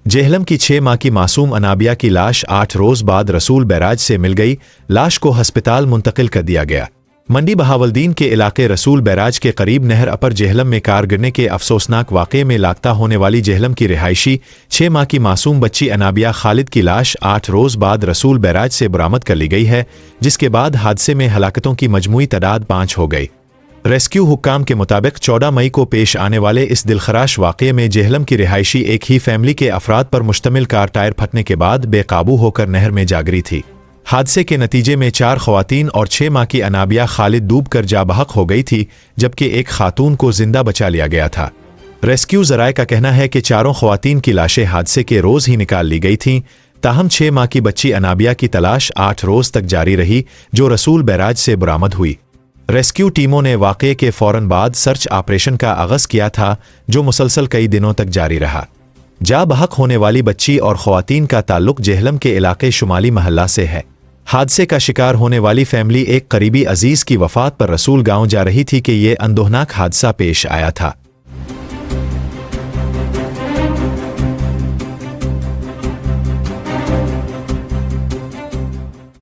जेहलम की 6 माह की मासूम अनाबिया की लाश 8 रोज बाद रसूल बैराज से मिल गई। लाश को अस्पताल मुंतकिल कर दिया गया। मंडी बहावलदीन के इलाके रसूल बैराज के करीब नहर अपर जेहलम में कार गिरने के अफसोसनाक वाक़े में लापता होने वाली जेहलम की रिहायशी 6 माह की मासूम बच्ची अनाबिया खालिद की लाश 8 रोज बाद रसूल बैराज से बरामद कर ली गई है, जिसके बाद हादसे में हलाकतों की मजमूई तादाद 5 हो गई। रेस्क्यू हुक्काम के मुताबिक 14 मई को पेश आने वाले इस दिलखराश वाक़े में जेहलम की रिहायशी एक ही फैमिली के अफराद पर मुश्तमिल कार टायर फटने के बाद बेकाबू होकर नहर में जा गिरी थी। हादसे के नतीजे में 4 ख़वातीन और 6 माह की अनाबिया खालिद डूबकर जा बहक हो गई थी, जबकि एक खातून को जिंदा बचा लिया गया था। रेस्क्यू ज़राए का कहना है कि चारों ख़वातीन की लाशें हादसे के रोज़ ही निकाल ली गई थीं। ताहम 6 माह की बच्ची अनाबिया की तलाश 8 रोज़ तक जारी रही, जो रसूल बैराज से बरामद हुई। रेस्क्यू टीमों ने वाक़े के फ़ौरन बाद सर्च ऑपरेशन का आगाज़ किया था, जो मुसलसल कई दिनों तक जारी रहा। जा बहक होने वाली बच्ची और ख़वातीन का ताल्लुक जेहलम के इलाके शुमाली महल्ला से है। हादसे का शिकार होने वाली फैमिली एक करीबी अजीज़ की वफ़ात पर रसूल गांव जा रही थी कि ये अंदोहनाक हादसा पेश आया था।